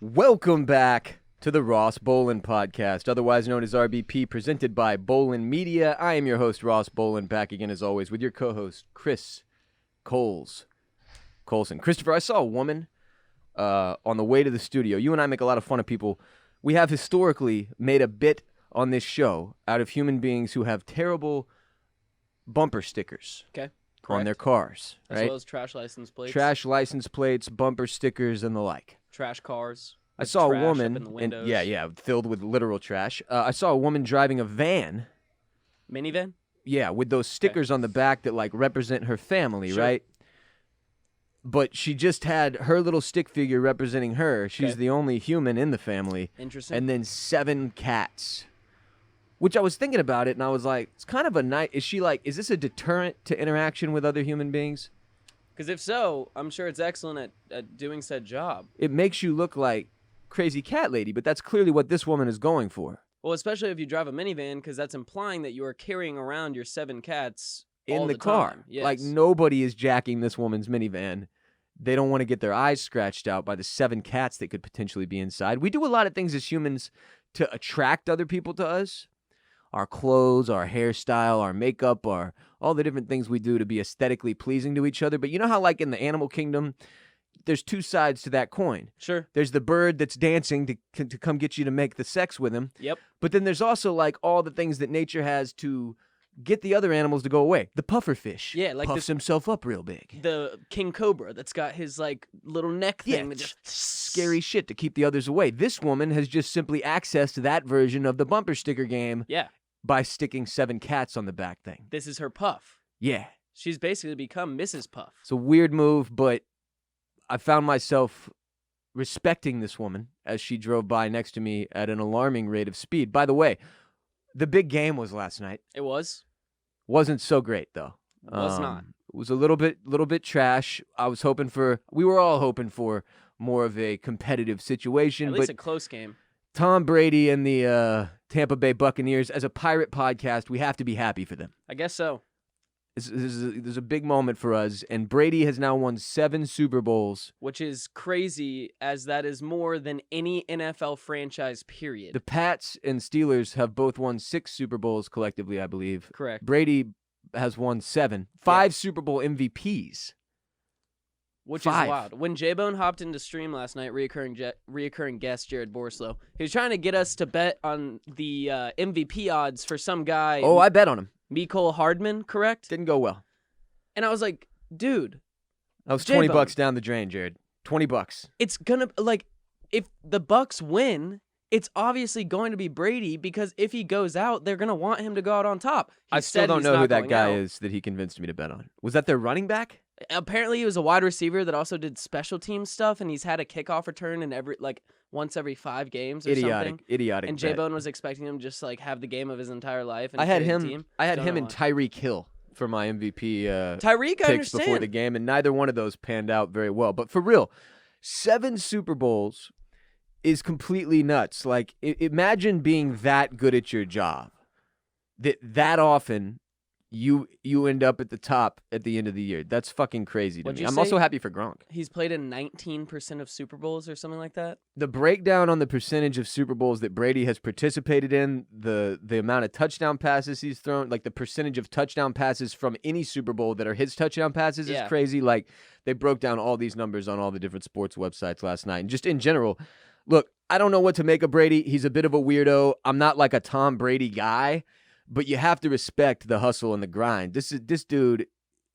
Welcome back to the Ross Bolen podcast, otherwise known as RBP, presented by Bolen Media. I am your host, Ross Bolen, back again as always with your co-host, Chris Colson. Christopher, I saw a woman on the way to the studio. You and I make a lot of fun of people. We have historically made a bit on this show out of human beings who have terrible bumper stickers on their cars. As well as trash license plates. Trash license plates, bumper stickers, and the like. Trash cars. I saw a woman, up in the windows. filled with literal trash. I saw a woman driving a van. Minivan? Yeah, with those stickers on the back that like represent her family, right? But she just had her little stick figure representing her. She's the only human in the family. Interesting. And then 7 cats. Which I was thinking about it, and I was like, it's kind of a nice... Is this a deterrent to interaction with other human beings? Because if so, I'm sure it's excellent at doing said job. It makes you look like crazy cat lady, but that's clearly what this woman is going for. Well, especially if you drive a minivan, because that's implying that you are carrying around your 7 cats in all the car. Time. Yes. Like, nobody is jacking this woman's minivan. They don't want to get their eyes scratched out by the 7 cats that could potentially be inside. We do a lot of things as humans to attract other people to us. Our clothes, our hairstyle, our makeup, all the different things we do to be aesthetically pleasing to each other. But you know how, like, in the animal kingdom, there's 2 sides to that coin. Sure. There's the bird that's dancing to come get you to make the sex with him. Yep. But then there's also, like, all the things that nature has to get the other animals to go away. The pufferfish. Yeah, like puffs himself up real big. The king cobra that's got his, like, little neck thing. That just scary shit to keep the others away. This woman has just simply accessed that version of the bumper sticker game. Yeah. By sticking 7 cats on the back thing. This is her Puff. Yeah. She's basically become Mrs. Puff. It's a weird move, but I found myself respecting this woman as she drove by next to me at an alarming rate of speed. By the way, the big game was last night. It was? Wasn't so great, though. Was not. It was a little bit trash. We were all hoping for more of a competitive situation. At least a close game. Tom Brady and the Tampa Bay Buccaneers, as a Pirate podcast, we have to be happy for them. I guess so. This is a big moment for us, and Brady has now won 7 Super Bowls. Which is crazy, as that is more than any NFL franchise, period. The Pats and Steelers have both won 6 Super Bowls collectively, I believe. Correct. Brady has won 7. 5 Super Bowl MVPs. Which 5. is wild. When J-Bone hopped into stream last night, reoccurring guest Jared Borslow, he was trying to get us to bet on the MVP odds for some guy. Oh, I bet on him. Mecole Hardman, correct? Didn't go well. And I was like, dude. That was J-Bone. $20 down the drain, Jared. $20. It's gonna, like, if the Bucs win, it's obviously going to be Brady, because if he goes out, they're going to want him to go out on top. I still don't know who that guy is that he convinced me to bet on. Was that their running back? Apparently, he was a wide receiver that also did special team stuff, and he's had a kickoff return in once every 5 games or something. Idiotic. And J-Bone was expecting him just like have the game of his entire life. And I had him team. and Tyreek Hill for my MVP Tyreek, I picks understand. before the game, and neither one of those panned out very well. But for real, 7 Super Bowls is completely nuts. Like, imagine being that good at your job, that often you end up at the top at the end of the year. That's fucking crazy to me. I'm also happy for Gronk. He's played in 19% of Super Bowls or something like that. The breakdown on the percentage of Super Bowls that Brady has participated in, the amount of touchdown passes he's thrown, like the percentage of touchdown passes from any Super Bowl that are his touchdown passes is crazy. Like, they broke down all these numbers on all the different sports websites last night. And just in general, look, I don't know what to make of Brady. He's a bit of a weirdo. I'm not like a Tom Brady guy. But you have to respect the hustle and the grind. This dude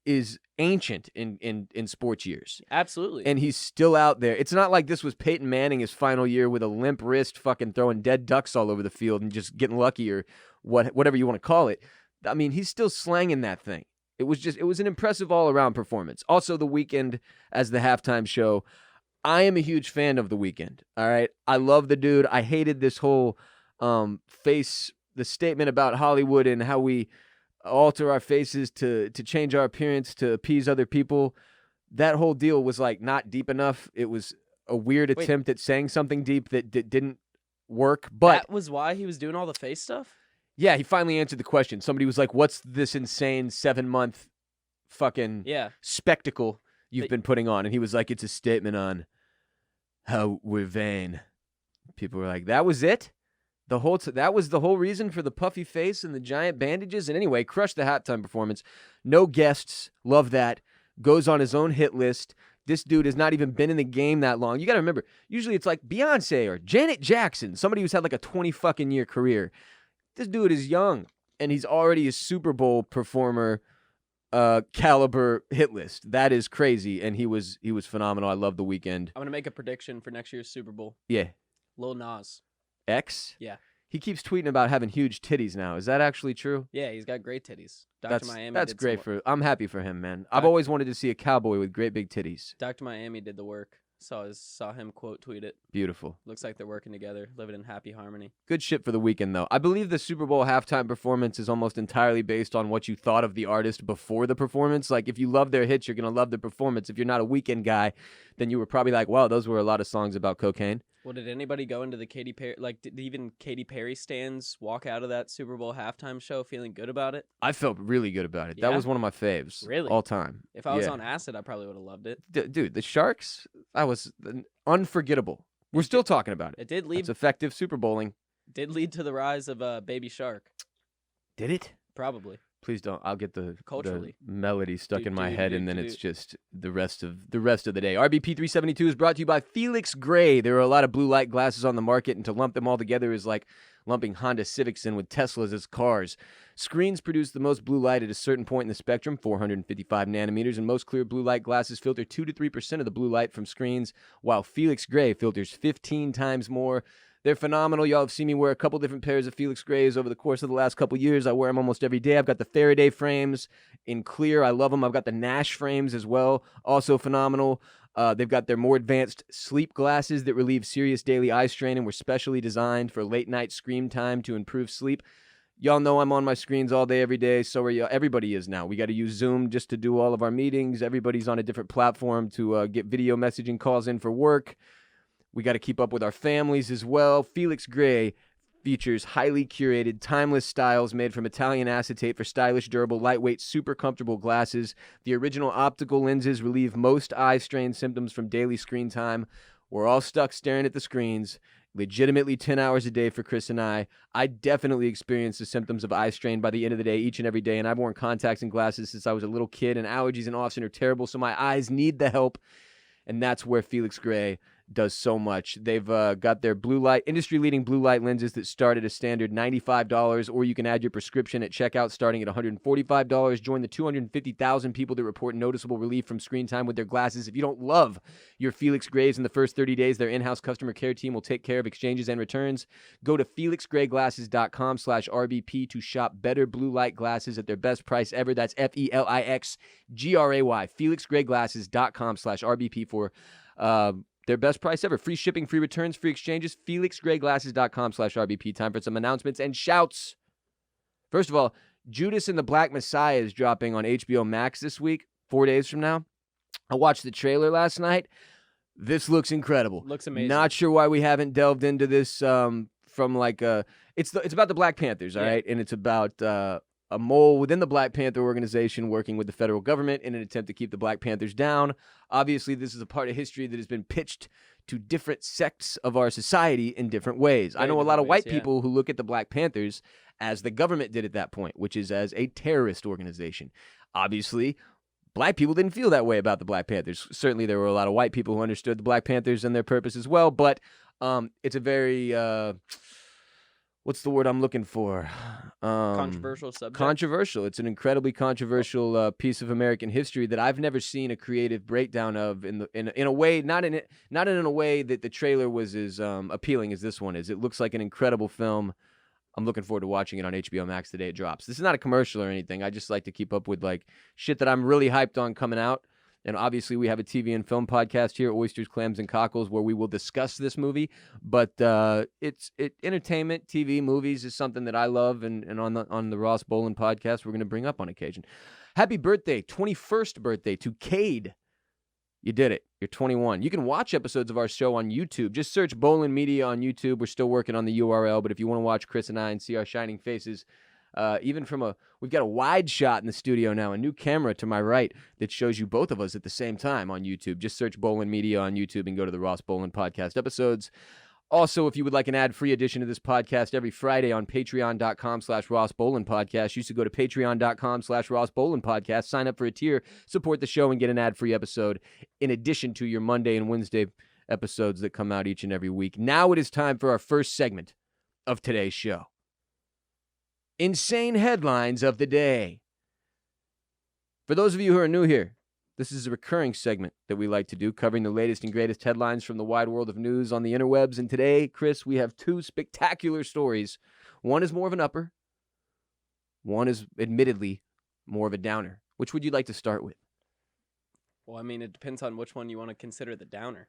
is ancient in sports years. Absolutely. And he's still out there. It's not like this was Peyton Manning his final year with a limp wrist fucking throwing dead ducks all over the field and just getting lucky or whatever you want to call it. I mean, he's still slanging that thing. It was an impressive all-around performance. Also, The Weeknd as the halftime show. I am a huge fan of The Weeknd, all right? I love the dude. I hated this whole the statement about Hollywood and how we alter our faces to change our appearance to appease other people. That whole deal was like not deep enough. It was a weird attempt at saying something deep that didn't work. But that was why he was doing all the face stuff? Yeah, he finally answered the question. Somebody was like, what's this insane 7-month fucking spectacle you've been putting on? And he was like, it's a statement on how we're vain. People were like, that was it? That was the whole reason for the puffy face and the giant bandages? And anyway, crushed the halftime performance. No guests. Love that. Goes on his own hit list. This dude has not even been in the game that long. You got to remember, usually it's like Beyonce or Janet Jackson, somebody who's had like a 20 fucking year career. This dude is young, and he's already a Super Bowl performer caliber hit list. That is crazy, and he was phenomenal. I love The Weeknd. I'm going to make a prediction for next year's Super Bowl. Yeah. Lil Nas. X? Yeah. He keeps tweeting about having huge titties now. Is that actually true? Yeah, he's got great titties. Dr. Miami. That's great I'm happy for him, man. I've always wanted to see a cowboy with great big titties. Dr. Miami did the work. Saw him quote tweet it. Beautiful. Looks like they're working together, living in happy harmony. Good shit for The Weeknd, though. I believe the Super Bowl halftime performance is almost entirely based on what you thought of the artist before the performance. Like, if you love their hits, you're going to love their performance. If you're not a Weeknd guy, then you were probably like, wow, those were a lot of songs about cocaine. Well, did anybody go into the Katy Perry, did even Katy Perry stands walk out of that Super Bowl halftime show feeling good about it? I felt really good about it. Yeah? That was one of my faves. Really? All time. If I was on acid, I probably would have loved it. Dude, the Sharks, that was unforgettable. We're still talking about it. It did lead. It's effective Super Bowling. Did lead to the rise of Baby Shark. Did it? Probably. Please don't. I'll get the Culturally. melody stuck in my head, and then it's just the rest of the day. RBP 372 is brought to you by Felix Gray. There are a lot of blue light glasses on the market, and to lump them all together is like lumping Honda Civics in with Teslas as cars. Screens produce the most blue light at a certain point in the spectrum, 455 nanometers, and most clear blue light glasses filter 2 to 3% of the blue light from screens, while Felix Gray filters 15 times more. They're phenomenal. Y'all have seen me wear a couple different pairs of Felix Grays over the course of the last couple years. I wear them almost every day. I've got the Faraday frames in clear. I love them. I've got the Nash frames as well. Also phenomenal. They've got their more advanced sleep glasses that relieve serious daily eye strain and were specially designed for late night screen time to improve sleep. Y'all know I'm on my screens all day, every day. So are y'all. Everybody is now. We got to use Zoom just to do all of our meetings. Everybody's on a different platform to get video messaging calls in for work. We got to keep up with our families as well. Felix Gray features highly curated, timeless styles made from Italian acetate for stylish, durable, lightweight, super comfortable glasses. The original optical lenses relieve most eye strain symptoms from daily screen time. We're all stuck staring at the screens, legitimately 10 hours a day for Chris and I. I definitely experience the symptoms of eye strain by the end of the day, each and every day, and I've worn contacts and glasses since I was a little kid, and allergies and often are terrible, so my eyes need the help, and that's where Felix Gray does so much. They've got their blue light, industry-leading blue light lenses that start at a standard $95, or you can add your prescription at checkout starting at $145. Join the 250,000 people that report noticeable relief from screen time with their glasses. If you don't love your Felix Grays in the first 30 days, their in-house customer care team will take care of exchanges and returns. Go to felixgrayglasses.com/RBP to shop better blue light glasses at their best price ever. That's FELIXGRAY. felixgrayglasses.com/RBP for their best price ever. Free shipping, free returns, free exchanges. FelixGrayGlasses.com/RBP. Time for some announcements and shouts. First of all, Judas and the Black Messiah is dropping on HBO Max this week, 4 days from now. I watched the trailer last night. This looks incredible. Looks amazing. Not sure why we haven't delved into this from like a... It's about the Black Panthers, all right? And it's about... a mole within the Black Panther organization working with the federal government in an attempt to keep the Black Panthers down. Obviously, this is a part of history that has been pitched to different sects of our society in different ways. I know a lot of white people who look at the Black Panthers as the government did at that point, which is as a terrorist organization. Obviously, Black people didn't feel that way about the Black Panthers. Certainly, there were a lot of white people who understood the Black Panthers and their purpose as well, but it's a very... what's the word I'm looking for? Controversial subject. Controversial. It's an incredibly controversial piece of American history that I've never seen a creative breakdown of in a way, not in a way that the trailer was as appealing as this one is. It looks like an incredible film. I'm looking forward to watching it on HBO Max the day it drops. This is not a commercial or anything. I just like to keep up with like shit that I'm really hyped on coming out. And obviously, we have a TV and film podcast here, Oysters, Clams, and Cockles, where we will discuss this movie. But entertainment, TV, movies is something that I love, and on the Ross Bolen podcast, we're going to bring up on occasion. Happy birthday, 21st birthday to Cade. You did it. You're 21. You can watch episodes of our show on YouTube. Just search Bolen Media on YouTube. We're still working on the URL, but if you want to watch Chris and I and see our shining faces, Even we've got a wide shot in the studio now, a new camera to my right that shows you both of us at the same time on YouTube. Just search Bolen Media on YouTube and go to the Ross Bolen podcast episodes. Also, if you would like an ad-free edition of this podcast every Friday on patreon.com/Ross Bolen podcast, you should go to patreon.com/Ross Bolen podcast, sign up for a tier, support the show, and get an ad-free episode in addition to your Monday and Wednesday episodes that come out each and every week. Now it is time for our first segment of today's show. Insane headlines of the day. For those of you who are new here, this is a recurring segment that we like to do, covering the latest and greatest headlines from the wide world of news on the interwebs. And today, Chris, we have two spectacular stories. One is more of an upper. One is admittedly more of a downer. Which would you like to start with? Well, I mean, it depends on which one you want to consider the downer.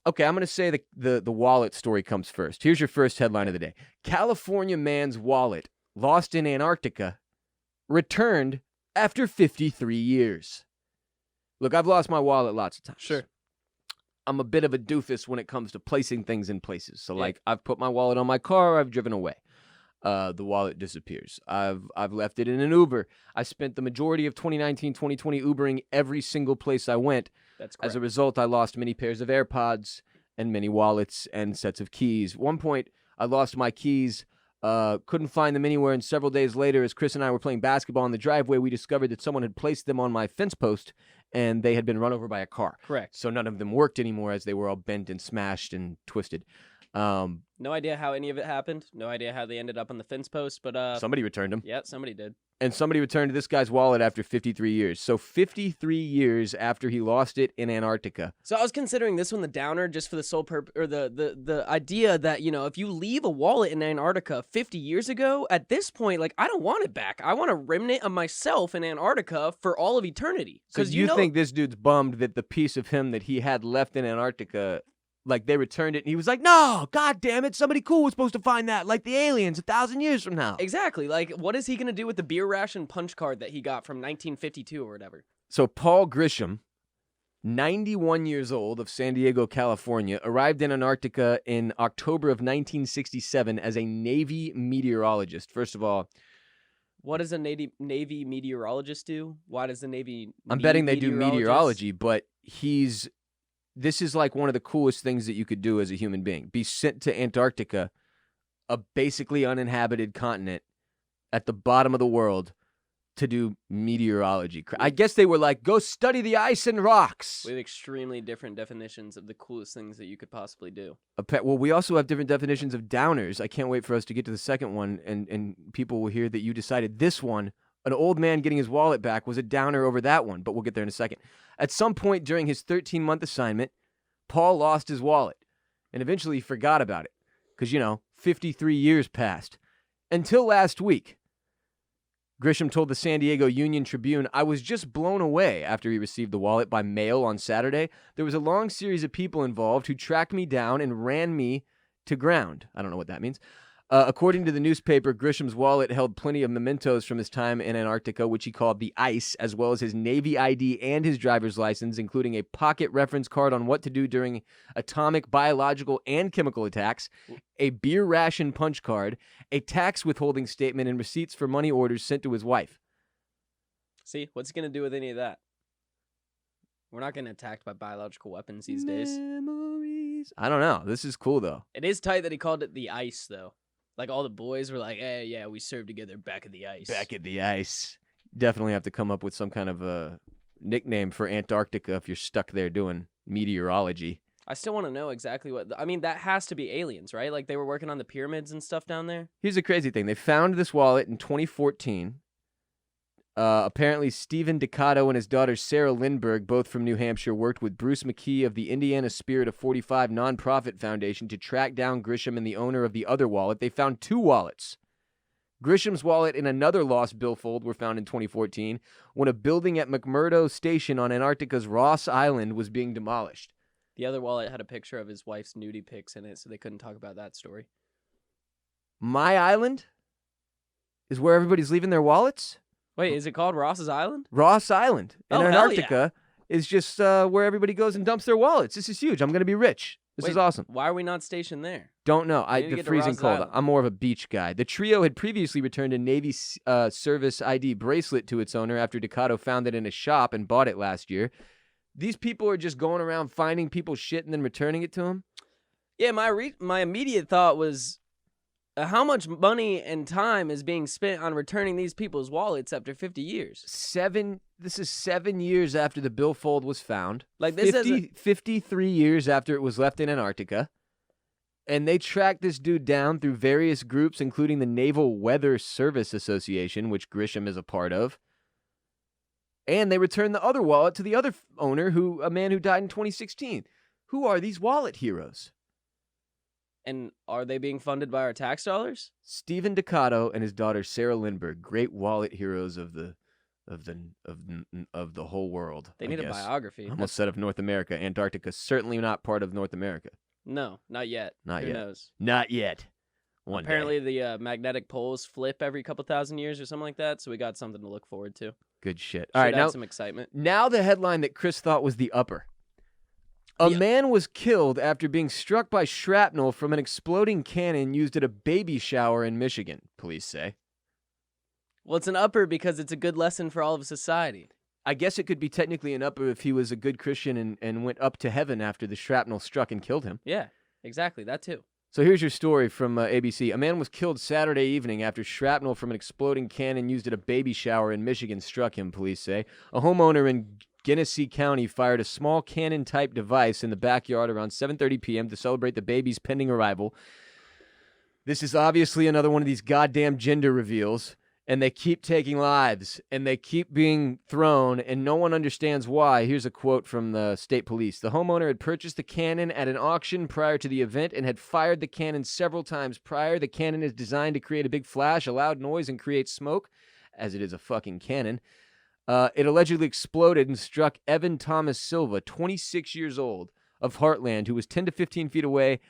Okay, I'm going to say the wallet story comes first. Here's your first headline of the day. California man's wallet lost in Antarctica, returned after 53 years. Look, I've lost my wallet lots of times. Sure. I'm a bit of a doofus when it comes to placing things in places. So, like, I've put my wallet on my car, I've driven away. The wallet disappears. I've left it in an Uber. I spent the majority of 2019, 2020 Ubering every single place I went. That's correct. As a result, I lost many pairs of AirPods and many wallets and sets of keys. At one point, I lost my keys, couldn't find them anywhere, and several days later, as Chris and I were playing basketball in the driveway, we discovered that someone had placed them on my fence post, and they had been run over by a car. Correct. So none of them worked anymore as they were all bent and smashed and twisted. No idea how any of it happened. No idea how they ended up on the fence post, but somebody returned them. Yeah, somebody did. And somebody returned this guy's wallet after 53 years. So 53 years after he lost it in Antarctica. So I was considering this one the downer just for the sole purpose, or the idea that, you know, if you leave a wallet in Antarctica 50 years ago, at this point, like, I don't want it back. I want a remnant of myself in Antarctica for all of eternity. So you think this dude's bummed that the piece of him that he had left in Antarctica, like, they returned it, and he was like, no, God damn it, somebody cool was supposed to find that, like the aliens 1,000 years from now. Exactly. Like, what is he going to do with the beer ration punch card that he got from 1952 or whatever? So Paul Grisham, 91 years old, of San Diego, California, arrived in Antarctica in October of 1967 as a Navy meteorologist. First of all, what does a Navy meteorologist do? Why does the Navy I'm betting they do meteorology, but this is like one of the coolest things that you could do as a human being. Be sent to Antarctica, a basically uninhabited continent at the bottom of the world, to do meteorology. I guess they were like, go study the ice and rocks. We have extremely different definitions of the coolest things that you could possibly do. Well, we also have different definitions of downers. I can't wait for us to get to the second one, and people will hear that you decided this one, an old man getting his wallet back, was a downer over that one, but we'll get there in a second. At some point during his 13-month assignment, Paul lost his wallet and eventually forgot about it because, 53 years passed. Until last week, Grisham told the San Diego Union Tribune, I was just blown away after he received the wallet by mail on Saturday. There was a long series of people involved who tracked me down and ran me to ground. I don't know what that means. According to the newspaper, Grisham's wallet held plenty of mementos from his time in Antarctica, which he called the ice, as well as his Navy ID and his driver's license, including a pocket reference card on what to do during atomic, biological, and chemical attacks, a beer ration punch card, a tax withholding statement, and receipts for money orders sent to his wife. See, what's he going to do with any of that? We're not getting attacked by biological weapons these days. Memories. I don't know. This is cool, though. It is tight that he called it the ice, though. Like, all the boys were like, hey, yeah, we served together back at the ice. Back at the ice. Definitely have to come up with some kind of a nickname for Antarctica if you're stuck there doing meteorology. I still want to know exactly what... I mean, that has to be aliens, right? Like, they were working on the pyramids and stuff down there? Here's the crazy thing. They found this wallet in 2014. Apparently, Stephen Ducato and his daughter Sarah Lindbergh, both from New Hampshire, worked with Bruce McKee of the Indiana Spirit of 45 nonprofit foundation to track down Grisham and the owner of the other wallet. They found two wallets. Grisham's wallet and another lost billfold were found in 2014 when a building at McMurdo Station on Antarctica's Ross Island was being demolished. The other wallet had a picture of his wife's nudie pics in it, so they couldn't talk about that story. My Island is where everybody's leaving their wallets? Wait, is it called Ross's Island? Ross Island in Antarctica. is just where everybody goes and dumps their wallets. This is huge. I'm going to be rich. This is awesome. Why are we not stationed there? Don't know. We need to The get to freezing Ross cold. Island. I'm more of a beach guy. The trio had previously returned a Navy service ID bracelet to its owner after Ducato found it in a shop and bought it last year. These people are just going around finding people's shit and then returning it to them? Yeah, my immediate thought was, how much money and time is being spent on returning these people's wallets after 50 years? This is 7 years after the billfold was found. Like this 53 years after it was left in Antarctica. And they tracked this dude down through various groups, including the Naval Weather Service Association, which Grisham is a part of. And they returned the other wallet to the other owner, a man who died in 2016. Who are these wallet heroes? And are they being funded by our tax dollars? Stephen Ducato and his daughter Sarah Lindbergh, great wallet heroes of the whole world. They need a biography. Almost said of North America. Antarctica certainly not part of North America. No, not yet. Who knows? Not yet. Apparently the magnetic poles flip every couple thousand years or something like that, so we got something to look forward to. Good shit. All right, now some excitement. Now the headline that Chris thought was the upper. A man was killed after being struck by shrapnel from an exploding cannon used at a baby shower in Michigan, police say. Well, it's an upper because it's a good lesson for all of society. I guess it could be technically an upper if he was a good Christian and went up to heaven after the shrapnel struck and killed him. Yeah, exactly. That too. So here's your story from ABC. A man was killed Saturday evening after shrapnel from an exploding cannon used at a baby shower in Michigan struck him, police say. A homeowner in Genesee County fired a small cannon-type device in the backyard around 7:30 p.m. to celebrate the baby's pending arrival. This is obviously another one of these goddamn gender reveals, and they keep taking lives, and they keep being thrown, and no one understands why. Here's a quote from the state police. The homeowner had purchased the cannon at an auction prior to the event and had fired the cannon several times prior. The cannon is designed to create a big flash, a loud noise, and create smoke, as it is a fucking cannon. It allegedly exploded and struck Evan Thomas Silva, 26 years old, of Heartland, who was 10 to 15 feet away.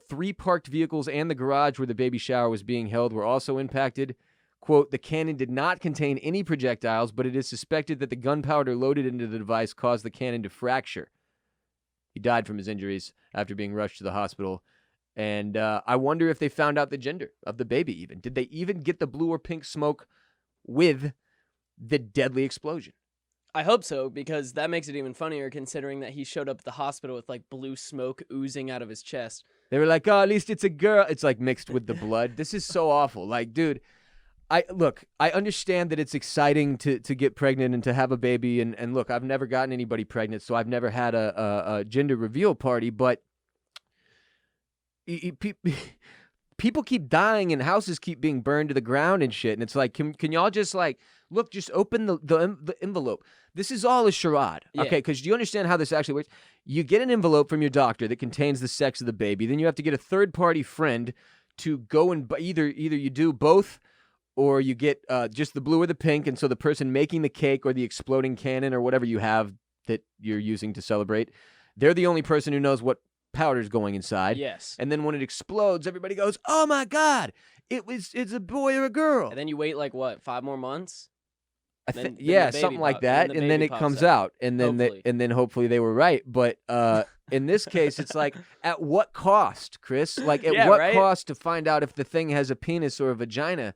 3 parked vehicles and the garage where the baby shower was being held were also impacted. Quote, the cannon did not contain any projectiles, but it is suspected that the gunpowder loaded into the device caused the cannon to fracture. He died from his injuries after being rushed to the hospital. And I wonder if they found out the gender of the baby even. Did they even get the blue or pink smoke with the deadly explosion? I hope so, because that makes it even funnier considering that he showed up at the hospital with like blue smoke oozing out of his chest. They were like, oh, at least it's a girl. It's like mixed with the blood. This is so awful. Like, dude, I understand that it's exciting to get pregnant and to have a baby. And look, I've never gotten anybody pregnant, so I've never had a gender reveal party, but people keep dying and houses keep being burned to the ground and shit. And it's like, can y'all just like, look, just open the envelope. This is all a charade, okay? Because do you understand how this actually works? You get an envelope from your doctor that contains the sex of the baby. Then you have to get a third-party friend to go and either you do both, or you get just the blue or the pink. And so the person making the cake or the exploding cannon or whatever you have that you're using to celebrate, they're the only person who knows what powder's going inside. Yes. And then when it explodes, everybody goes, "Oh my God, it's a boy or a girl." And then you wait like what, 5 more months? Something like that, and then it comes out, and then hopefully they were right. But in this case, it's like, at what cost, Chris? Like, at what cost to find out if the thing has a penis or a vagina?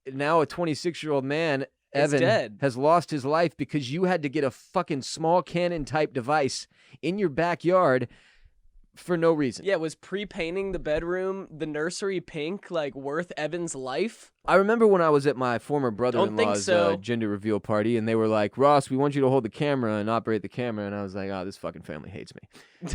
Now a 26-year-old man, Evan, has lost his life because you had to get a fucking small cannon type device in your backyard for no reason. Yeah, was pre-painting the bedroom, the nursery pink, like worth Evan's life? I remember when I was at my former brother-in-law's gender reveal party, and they were like, "Ross, we want you to hold the camera and operate the camera." And I was like, "Oh, this fucking family hates me."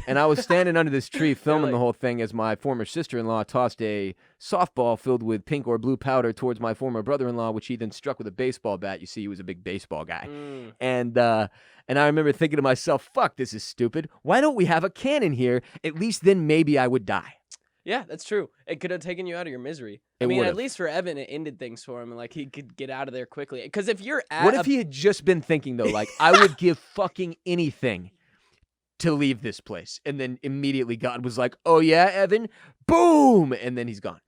And I was standing under this tree filming the whole thing as my former sister-in-law tossed a softball filled with pink or blue powder towards my former brother-in-law, which he then struck with a baseball bat. You see, he was a big baseball guy. And I remember thinking to myself, fuck, this is stupid. Why don't we have a cannon here? At least then maybe I would die. Yeah, that's true. It could have taken you out of your misery. At least for Evan, it ended things for him. Like, he could get out of there quickly. Because if you're at What if he had just been thinking, though, like, I would give fucking anything to leave this place. And then immediately God was like, "Oh yeah, Evan? Boom!" And then he's gone.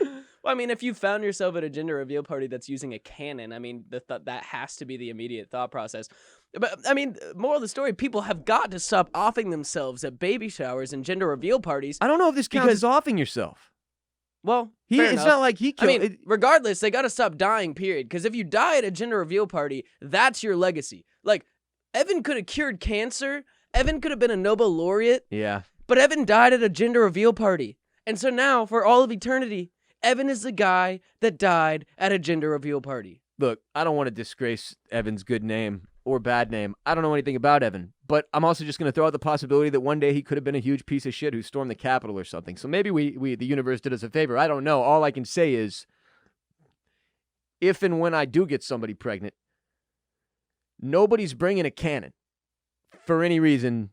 Well, I mean, if you found yourself at a gender reveal party that's using a cannon, I mean, that has to be the immediate thought process. But, I mean, moral of the story, people have got to stop offing themselves at baby showers and gender reveal parties. I don't know if this counts as offing yourself. Well, It's enough. not like he killed. I mean, regardless, they got to stop dying, period. Because if you die at a gender reveal party, that's your legacy. Like, Evan could have cured cancer. Evan could have been a Nobel laureate. Yeah. But Evan died at a gender reveal party. And so now, for all of eternity, Evan is the guy that died at a gender reveal party. Look, I don't want to disgrace Evan's good name or bad name. I don't know anything about Evan, but I'm also just going to throw out the possibility that one day he could have been a huge piece of shit who stormed the Capitol or something. So maybe the universe did us a favor. I don't know. All I can say is, if and when I do get somebody pregnant, nobody's bringing a cannon for any reason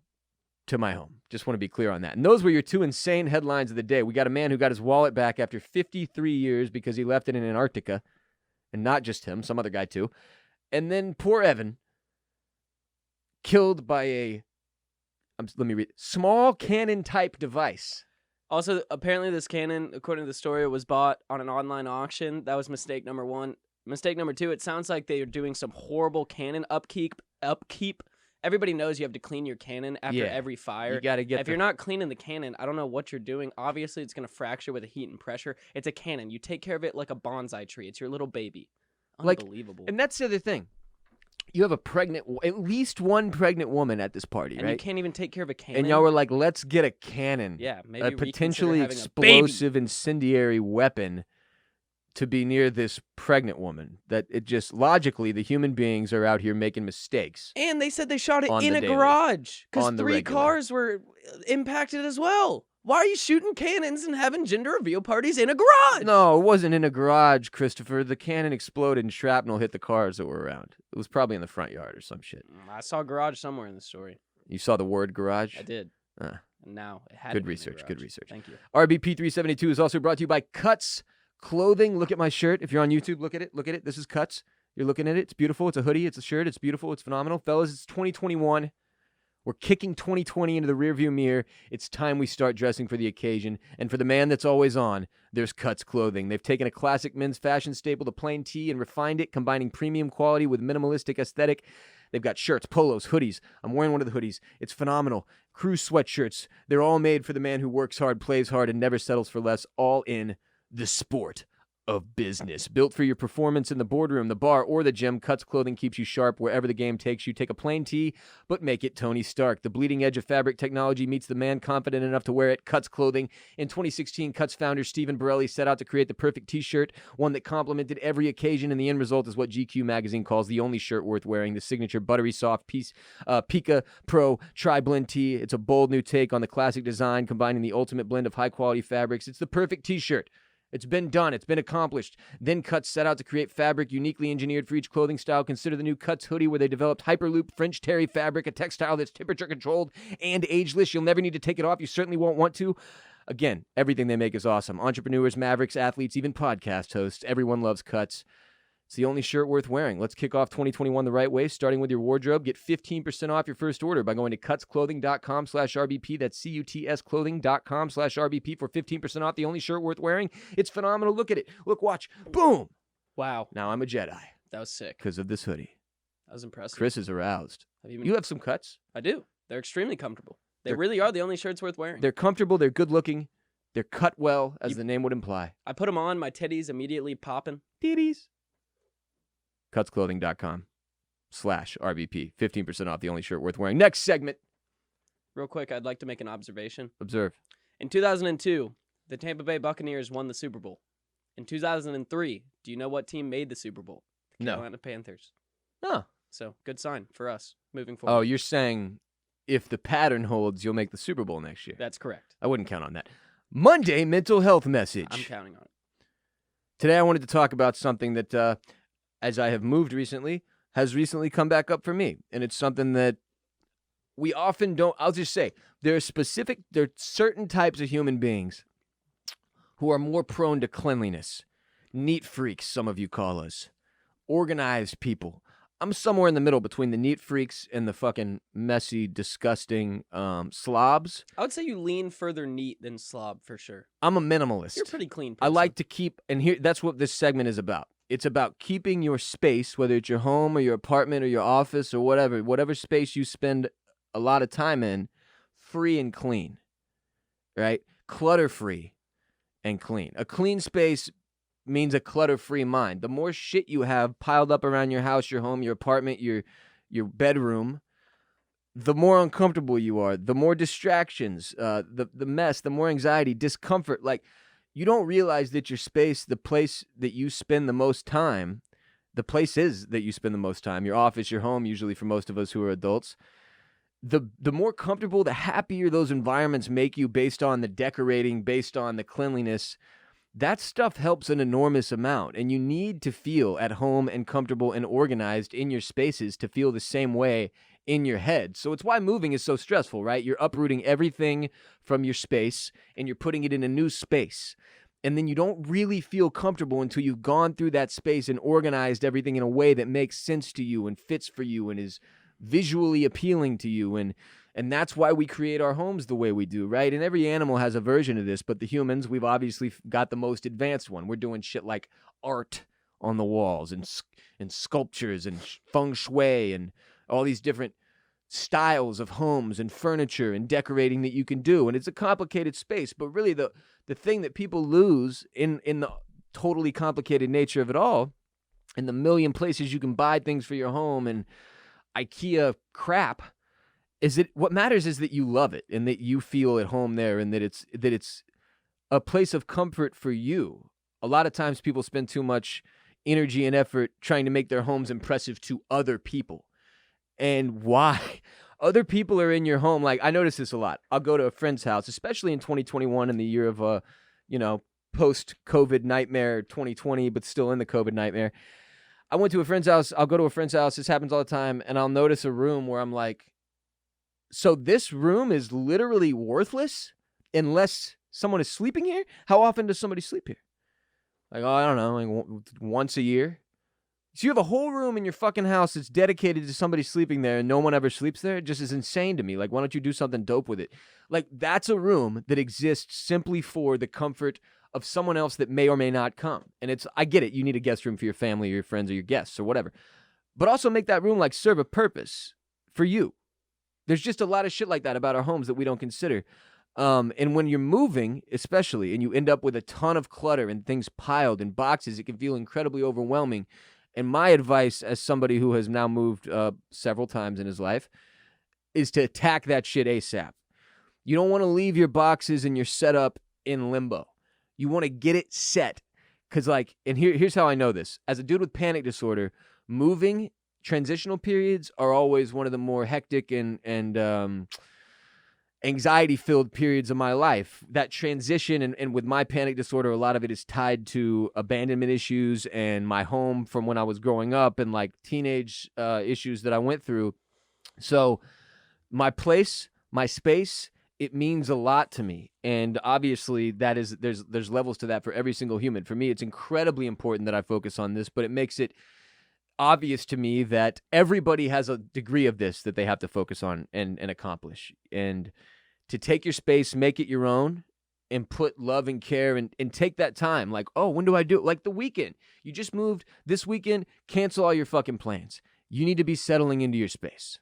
to my home. Just want to be clear on that. And those were your two insane headlines of the day. We got a man who got his wallet back after 53 years because he left it in Antarctica. And not just him, some other guy too. And then poor Evan, killed by a, let me read, small cannon type device. Also, apparently this cannon, according to the story, was bought on an online auction. That was mistake number one. Mistake number two, it sounds like they are doing some horrible cannon upkeep. Everybody knows you have to clean your cannon after every fire. You got to get If you're not cleaning the cannon, I don't know what you're doing. Obviously, it's going to fracture with the heat and pressure. It's a cannon. You take care of it like a bonsai tree. It's your little baby. Unbelievable. And that's the other thing. You have at least one pregnant woman at this party, and right? You can't even take care of a cannon. And y'all were like, let's get a cannon. Yeah, maybe a potentially explosive, incendiary weapon to be near this pregnant woman. That it just, logically, the human beings are out here making mistakes. And they said they shot it on in the a daily. garage because On the 3 regular. cars were impacted as well. Why are you shooting cannons and having gender reveal parties in a garage? No, it wasn't in a garage, Christopher. The cannon exploded and shrapnel hit the cars that were around. It was probably in the front yard or some shit. I saw garage somewhere in the story. You saw the word garage? I did. Ah. And now it had Good to be in the research, garage. good research. Thank you. RBP 372 is also brought to you by Cuts Clothing. Look at my shirt. If you're on YouTube, look at it. Look at it. This is Cuts. You're looking at it. It's beautiful. It's a hoodie. It's a shirt. It's beautiful. It's phenomenal. Fellas, it's 2021. We're kicking 2020 into the rearview mirror. It's time we start dressing for the occasion. And for the man that's always on, there's Cuts Clothing. They've taken a classic men's fashion staple, the plain tee, and refined it, combining premium quality with minimalistic aesthetic. They've got shirts, polos, hoodies. I'm wearing one of the hoodies. It's phenomenal. Crew sweatshirts. They're all made for the man who works hard, plays hard, and never settles for less, all in the sport of business. Built for your performance in the boardroom, the bar, or the gym, Cuts Clothing keeps you sharp wherever the game takes you. Take a plain tee, but make it Tony Stark. The bleeding edge of fabric technology meets the man confident enough to wear it. Cuts Clothing. In 2016, Cuts founder Stephen Borelli set out to create the perfect t-shirt, one that complemented every occasion, and the end result is what GQ magazine calls the only shirt worth wearing, the signature buttery soft Pika Pro Tri-Blend tee. It's a bold new take on the classic design, combining the ultimate blend of high-quality fabrics. It's the perfect t-shirt. It's been done. It's been accomplished. Then Cuts set out to create fabric uniquely engineered for each clothing style. Consider the new Cuts hoodie, where they developed Hyperloop French terry fabric, a textile that's temperature controlled and ageless. You'll never need to take it off. You certainly won't want to. Again, everything they make is awesome. Entrepreneurs, mavericks, athletes, even podcast hosts. Everyone loves Cuts. It's the only shirt worth wearing. Let's kick off 2021 the right way, starting with your wardrobe. Get 15% off your first order by going to cutsclothing.com/RBP. That's CUTS clothing.com/RBP for 15% off. The only shirt worth wearing. It's phenomenal. Look at it. Look, watch. Boom. Wow. Now I'm a Jedi That was sick. because of this hoodie. That was impressive. Chris is aroused. Have You have some Cuts. I do. They're extremely comfortable. They They're- really are the only shirts worth wearing. They're comfortable. They're good looking. They're cut well, as the name would imply. I put them on. My titties immediately popping. Titties. Cutsclothing.com/RBP. 15% off, the only shirt worth wearing. Next segment. Real quick, I'd like to make an observation. Observe. In 2002, the Tampa Bay Buccaneers won the Super Bowl. In 2003, do you know what team made the Super Bowl? The No. Carolina Panthers. Oh. So, good sign for us moving forward. Oh, you're saying if the pattern holds, you'll make the Super Bowl next year. That's correct. I wouldn't count on that. Monday mental health message. I'm counting on it. Today I wanted to talk about something that, as I have moved recently, has recently come back up for me. And it's something that we often don't. I'll just say, there are certain types of human beings who are more prone to cleanliness. Neat freaks, some of you call us. Organized people. I'm somewhere in the middle between the neat freaks and the fucking messy, disgusting slobs. I would say you lean further neat than slob for sure. I'm a minimalist. You're a pretty clean I person. like to keep, and here that's what this segment is about. It's about keeping your space, whether it's your home or your apartment or your office or whatever space you spend a lot of time in, free and clean, right? Clutter-free and clean. A clean space means a clutter-free mind. The more shit you have piled up around your house, your home, your apartment, your bedroom, the more uncomfortable you are, the more distractions, the mess, the more anxiety, discomfort. Like, you don't realize that your space, the place that you spend the most time, the place is that you spend the most time, your office, your home, usually for most of us who are adults, the more comfortable, the happier those environments make you based on the decorating, based on the cleanliness. That stuff helps an enormous amount, and you need to feel at home and comfortable and organized in your spaces to feel the same way in your head. So it's why moving is so stressful, right? You're uprooting everything from your space, and you're putting it in a new space. And then you don't really feel comfortable until you've gone through that space and organized everything in a way that makes sense to you and fits for you and is visually appealing to you. And that's why we create our homes the way we do, right? And every animal has a version of this, but the humans, we've obviously got the most advanced one. We're doing shit like art on the walls and sculptures and feng shui and all these different styles of homes and furniture and decorating that you can do. And it's a complicated space, but really the thing that people lose in the totally complicated nature of it all, in the million places you can buy things for your home and IKEA crap, is that what matters is that you love it and that you feel at home there and that it's a place of comfort for you. A lot of times people spend too much energy and effort trying to make their homes impressive to other people. And why? Other people are in your home. Like, I notice this a lot. I'll go to a friend's house, especially in 2021 in the year of, post-COVID nightmare 2020, but still in the COVID nightmare. I went to a friend's house. I'll go to a friend's house. This happens all the time. And I'll notice a room where I'm like, so this room is literally worthless unless someone is sleeping here? How often does somebody sleep here? Like, I don't know, like once a year. So you have a whole room in your fucking house that's dedicated to somebody sleeping there and no one ever sleeps there? It just is insane to me. Like, why don't you do something dope with it? Like, that's a room that exists simply for the comfort of someone else that may or may not come. And I get it. You need a guest room for your family or your friends or your guests or whatever. But also make that room, like, serve a purpose for you. There's just a lot of shit like that about our homes that we don't consider. And when you're moving, especially, and you end up with a ton of clutter and things piled in boxes, it can feel incredibly overwhelming. And my advice as somebody who has now moved several times in his life is to attack that shit ASAP. You don't want to leave your boxes and your setup in limbo. You want to get it set. Because, like, and here's how I know this. As a dude with panic disorder, moving transitional periods are always one of the more hectic and anxiety-filled periods of my life. That transition, and with my panic disorder, a lot of it is tied to abandonment issues and my home from when I was growing up and, like, teenage issues that I went through. So my place, my space, it means a lot to me. And obviously there's levels to that for every single human. For me, it's incredibly important that I focus on this, but it makes it obvious to me that everybody has a degree of this that they have to focus on and accomplish. And to take your space, make it your own, and put love and care and take that time. Like, oh, when do I do it? Like the weekend. You just moved this weekend, cancel all your fucking plans. You need to be settling into your space.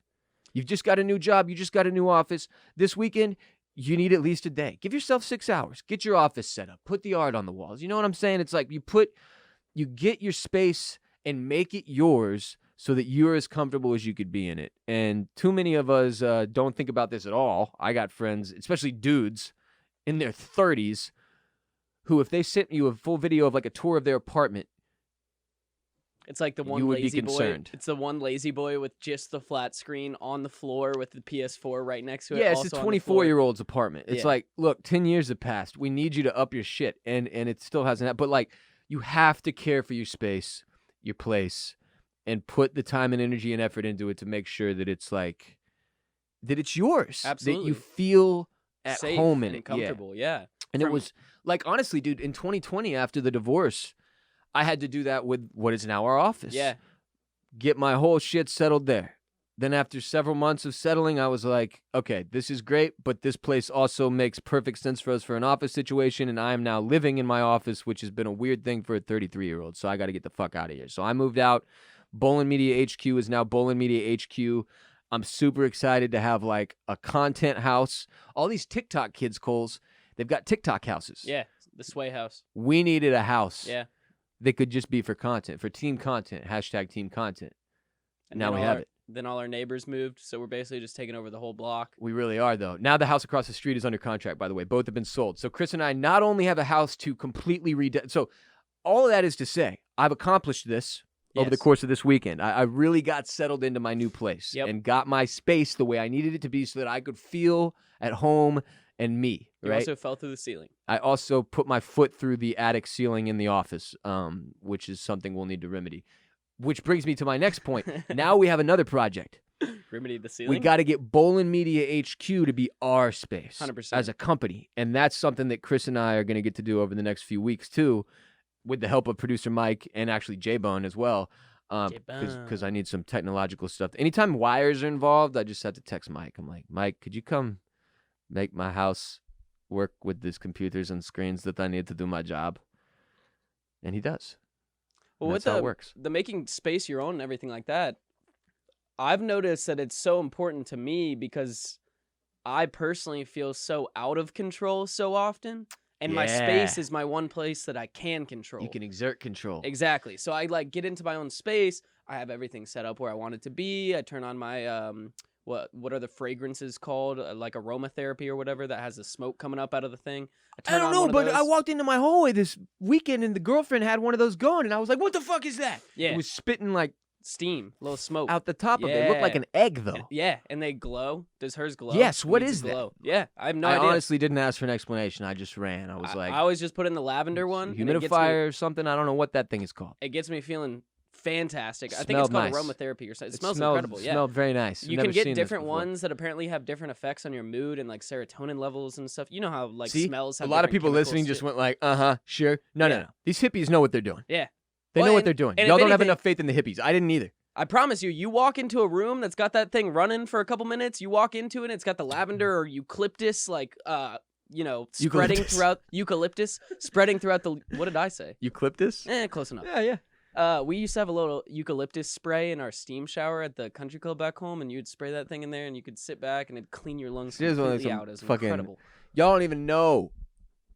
You've just got a new job. You just got a new office. This weekend, you need at least a day. Give yourself 6 hours. Get your office set up. Put the art on the walls. You know what I'm saying? It's like you get your space and make it yours so that you're as comfortable as you could be in it. And too many of us don't think about this at all. I got friends, especially dudes in their 30s, who if they sent you a full video of like a tour of their apartment, it's like the one you would lazy be concerned. boy. It's the one lazy boy with just the flat screen on the floor with the PS4 right next to it. Yeah, it's a 24-year-old's apartment. It's like, look, 10 years have passed. We need you to up your shit. And it still hasn't. But like, you have to care for your space, your place, and put the time and energy and effort into it to make sure that it's like, that it's yours. Absolutely. That you feel at safe home in and it. comfortable. Yeah. And it was like, honestly, dude, in 2020 after the divorce, I had to do that with what is now our office. Yeah. get my whole shit settled there. Then after several months of settling, I was like, okay, this is great, but this place also makes perfect sense for us for an office situation, and I am now living in my office, which has been a weird thing for a 33-year-old, so I got to get the fuck out of here. So I moved out. Bolen Media HQ is now Bolen Media HQ. I'm super excited to have, like, a content house. All these TikTok kids, Coles, they've got TikTok houses. Yeah, the Sway House. We needed a house. Yeah. That could just be for content, for team content, #team content. And now we have it. Then all our neighbors moved, so we're basically just taking over the whole block. We really are, though. Now the house across the street is under contract, by the way. Both have been sold. So Chris and I not only have a house to completely So all of that is to say, I've accomplished this over the course of this weekend. I really got settled into my new place and got my space the way I needed it to be so that I could feel at home and me. You right? also fell through the ceiling. I also put my foot through the attic ceiling in the office, which is something we'll need to remedy. Which brings me to my next point. Now we have another project. Remedy the ceiling? We got to get Bolen Media HQ to be our space 100%. as a company. And that's something that Chris and I are going to get to do over the next few weeks, too, with the help of producer Mike and actually J-Bone as well, because I need some technological stuff. Anytime wires are involved, I just have to text Mike. I'm like, Mike, could you come make my house work with these computers and screens that I need to do my job? And he does. Well, that's with how it works. The making space your own and everything like that, I've noticed that it's so important to me because I personally feel so out of control so often. And my space is my one place that I can control. You can exert control. Exactly. So I like get into my own space. I have everything set up where I want it to be. I turn on my what are the fragrances called? Like aromatherapy or whatever that has the smoke coming up out of the thing. I don't know, but I walked into my hallway this weekend and the girlfriend had one of those going, and I was like, "What the fuck is that?" Yeah, it was spitting like steam, little smoke out the top of it. It looked like an egg, though. And they glow. Does hers glow? Yes. What is that? Yeah, I have no idea. I honestly didn't ask for an explanation. I just ran. I was like, I always just put in the lavender one. Humidifier or something. I don't know what that thing is called. It gets me feeling fantastic. I think it's called aromatherapy or something. It smells incredible. Yeah, smelled very nice. You can get different ones that apparently have different effects on your mood and like serotonin levels and stuff. You know how like smells have a lot of people listening too. Just went like, sure. No. These hippies know what they're doing. Yeah. They know what they're doing. Y'all don't have enough faith in the hippies. I didn't either. I promise you, you walk into a room that's got that thing running for a couple minutes, you walk into it, and it's got the lavender or eucalyptus, like, spreading throughout, spreading throughout the, what did I say? Eucalyptus? Close enough. Yeah. We used to have a little eucalyptus spray in our steam shower at the country club back home, and you'd spray that thing in there, and you could sit back, and it'd clean your lungs completely out. It was incredible. Y'all don't even know.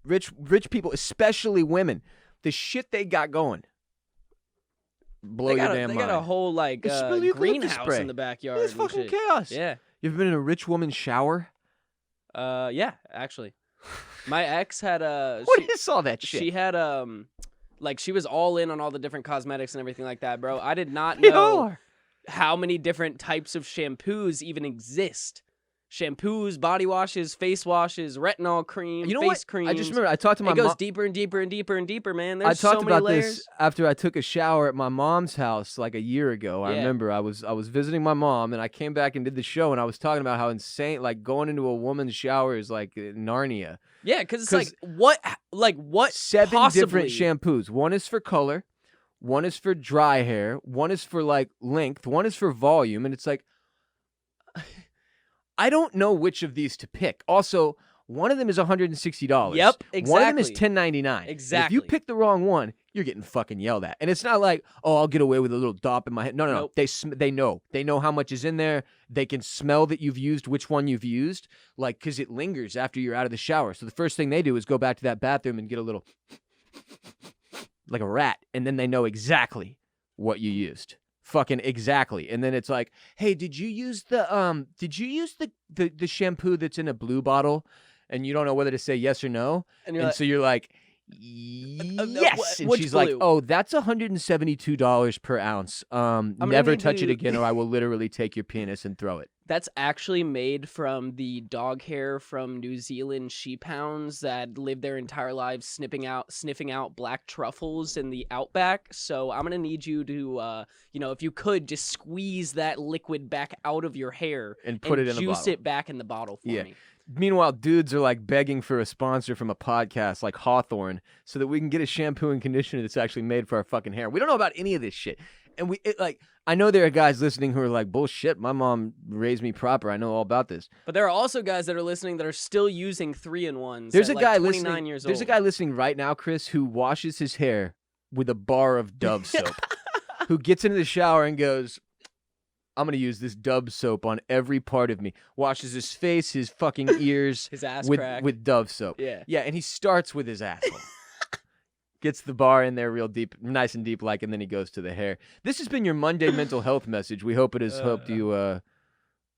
Rich people, especially women, the shit they got going. Blow your damn mind. They got a whole like greenhouse in the backyard. It's fucking chaos. Yeah. You ever been in a rich woman's shower? Yeah, actually. My ex had what is all that shit? She had like she was all in on all the different cosmetics and everything like that, bro. I did not know how many different types of shampoos even exist. Shampoos, body washes, face washes, retinol cream, face cream. I just remember I talked to my mom. It goes deeper and deeper and deeper and deeper, man. There's so many layers. I talked about this after I took a shower at my mom's house like a year ago. I remember I was visiting my mom and I came back and did the show and I was talking about how insane like going into a woman's shower is like Narnia. Yeah, because it's what 7 different shampoos. One is for color, one is for dry hair, one is for like length, one is for volume, and it's like I don't know which of these to pick. Also, one of them is $160. Yep, exactly. One of them is $10.99. Exactly. If you pick the wrong one, you're getting fucking yelled at. And it's not like, oh, I'll get away with a little dop in my head. No. Nope. They know. They know how much is in there. They can smell that you've used which one you've used, like because it lingers after you're out of the shower. So the first thing they do is go back to that bathroom and get a little like a rat, and then they know exactly what you used. Fucking exactly. And then it's like, hey, did you use the shampoo that's in a blue bottle? And you don't know whether to say yes or no. And so you're like, yes. And she's like, oh, that's $172 per ounce. Never touch it again or I will literally take your penis and throw it. That's actually made from the dog hair from New Zealand sheephounds that live their entire lives sniffing out black truffles in the outback. So I'm going to need you to, if you could just squeeze that liquid back out of your hair and put it in a bottle. Juice it back in the bottle for me. Meanwhile, dudes are like begging for a sponsor from a podcast like Hawthorne so that we can get a shampoo and conditioner that's actually made for our fucking hair. We don't know about any of this shit. And I know there are guys listening who are like, bullshit, my mom raised me proper. I know all about this. But there are also guys that are listening that are still using 3-in-1s. There's at a guy 29 listening. years There's old. a guy listening right now, Chris, who washes his hair with a bar of Dove soap. Who gets into the shower and goes, I'm going to use this Dove soap on every part of me. Washes his face, his fucking ears. His ass with, crack. with Dove soap. Yeah. Yeah, and he starts with his asshole. Gets the bar in there real deep, nice and deep like, and then he goes to the hair. This has been your Monday mental health message. We hope it has helped you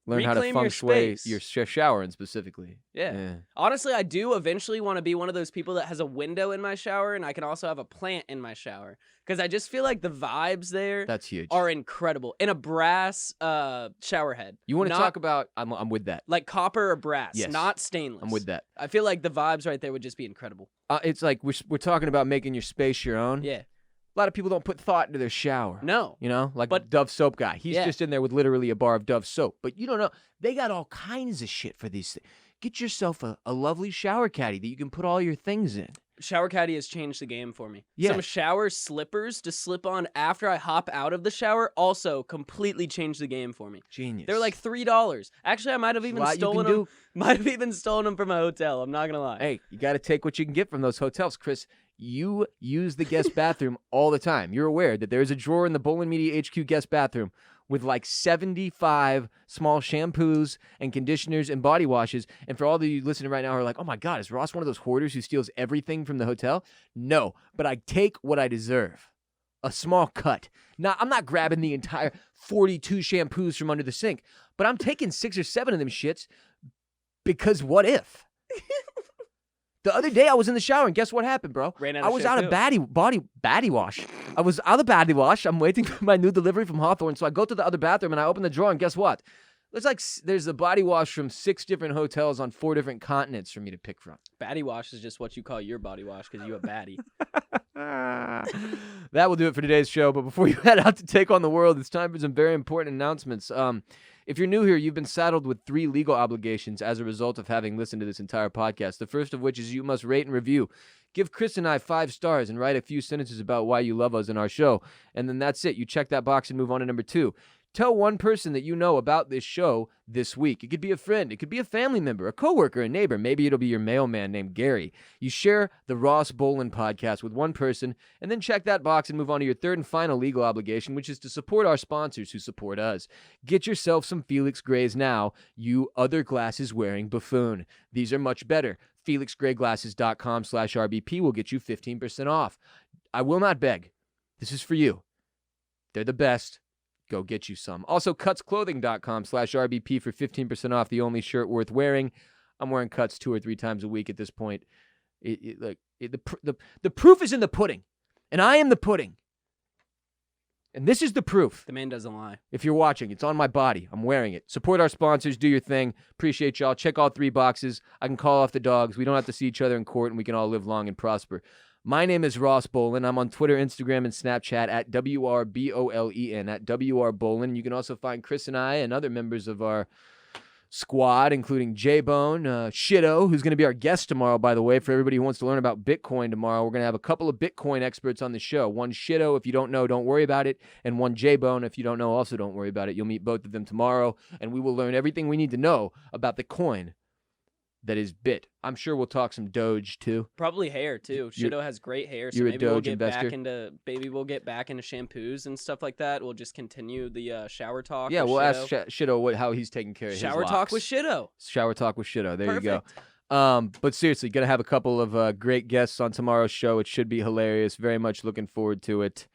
learn how to reclaim feng your shui space. your showering specifically. Yeah. Honestly, I do eventually want to be one of those people that has a window in my shower, and I can also have a plant in my shower. Because I just feel like the vibes there That's huge. are incredible. In a brass shower head. You want to talk about, I'm with that. Like copper or brass, Yes. not stainless. I'm with that. I feel like the vibes right there would just be incredible. It's like we're talking about making your space your own. Yeah. A lot of people don't put thought into their shower. No. You know, like But- Dove soap guy. He's Yeah. just in there with literally a bar of Dove soap. But you don't know. They got all kinds of shit for these things. Get yourself a lovely shower caddy that you can put all your things in. Shower caddy has changed the game for me. Yeah. Some shower slippers to slip on after I hop out of the shower also completely changed the game for me. Genius. They're like $3. Actually, I might have even stolen them. Might have even stolen them from a hotel. I'm not gonna lie. Hey, you got to take what you can get from those hotels, Chris. You use the guest bathroom all the time. You're aware that there's a drawer in the Bolen Media HQ guest bathroom with like 75 small shampoos and conditioners and body washes. And for all of you listening right now who are like, oh my God, is Ross one of those hoarders who steals everything from the hotel? No, but I take what I deserve. A small cut. Now, I'm not grabbing the entire 42 shampoos from under the sink, but I'm taking 6 or 7 of them shits because what if? The other day I was in the shower and guess what happened, bro? Ran out I of was out of shampoo. body wash. I was out of body wash. I'm waiting for my new delivery from Hawthorne. So I go to the other bathroom and I open the drawer and guess what? There's a body wash from 6 different hotels on 4 different continents for me to pick from. Baddie wash is just what you call your body wash because you a baddie. That will do it for today's show. But before you head out to take on the world, it's time for some very important announcements. If you're new here, you've been saddled with 3 legal obligations as a result of having listened to this entire podcast. The first of which is you must rate and review. Give Chris and I 5 stars and write a few sentences about why you love us and our show. And then that's it. You check that box and move on to number 2. Tell one person that you know about this show this week. It could be a friend. It could be a family member, a coworker, a neighbor. Maybe it'll be your mailman named Gary. You share the Ross Bolen podcast with one person, and then check that box and move on to your third and final legal obligation, which is to support our sponsors who support us. Get yourself some Felix Grays now, you other glasses-wearing buffoon. These are much better. FelixGrayGlasses.com/RBP will get you 15% off. I will not beg. This is for you. They're the best. Go get you some. Also, CutsClothing.com/RBP for 15% off, the only shirt worth wearing. I'm wearing Cuts 2 or 3 times a week at this point. The proof is in the pudding, and I am the pudding. And this is the proof. The man doesn't lie. If you're watching, it's on my body. I'm wearing it. Support our sponsors. Do your thing. Appreciate y'all. Check all 3 boxes. I can call off the dogs. We don't have to see each other in court, and we can all live long and prosper. My name is Ross Bolen. I'm on Twitter, Instagram, and Snapchat at WRBOLEN, at WRBolen. You can also find Chris and I and other members of our squad, including J-Bone, Shitto, who's going to be our guest tomorrow, by the way. For everybody who wants to learn about Bitcoin tomorrow, we're going to have a couple of Bitcoin experts on the show. One Shitto, if you don't know, don't worry about it. And one J-Bone, if you don't know, also don't worry about it. You'll meet both of them tomorrow, and we will learn everything we need to know about the coin that is Bit. I'm sure we'll talk some Doge, too. Probably hair too. Shitto has great hair, so you're a maybe we'll Doge get investor? we'll get back into shampoos and stuff like that. We'll just continue the shower talk. Yeah, with we'll ask Shitto. Shitto how he's taking care of Shower his talk locks. with Shitto. Shower talk with Shitto. There Perfect. you go. But seriously, gonna have a couple of great guests on tomorrow's show. It should be hilarious. Very much looking forward to it.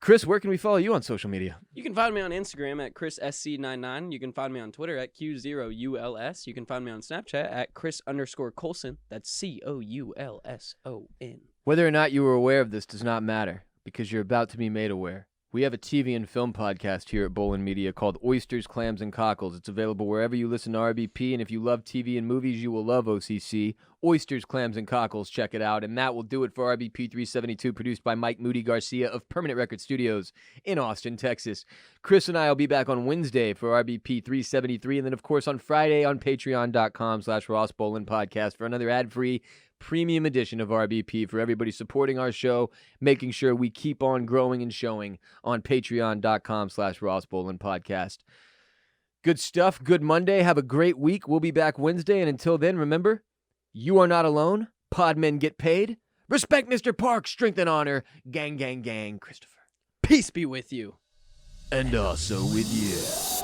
Chris, where can we follow you on social media? You can find me on Instagram at ChrisSC99. You can find me on Twitter at Q0ULS. You can find me on Snapchat at Chris_Coulson. That's COULSON. Whether or not you were aware of this does not matter, because you're about to be made aware. We have a TV and film podcast here at Bolen Media called Oysters, Clams, and Cockles. It's available wherever you listen to RBP, and if you love TV and movies, you will love OCC. Oysters, Clams, and Cockles, check it out. And that will do it for RBP 372, produced by Mike Moody Garcia of Permanent Record Studios in Austin, Texas. Chris and I will be back on Wednesday for RBP 373, and then, of course, on Friday on patreon.com/Ross Bolen Podcast for another ad-free, premium edition of RBP for everybody supporting our show, making sure we keep on growing and showing on patreon.com/Ross Bolen Podcast. Good stuff. Good Monday. Have a great week. We'll be back Wednesday. And until then, remember, you are not alone. Podmen get paid. Respect Mr. Park. Strength and honor. Gang, gang, gang. Christopher. Peace be with you. And also with you.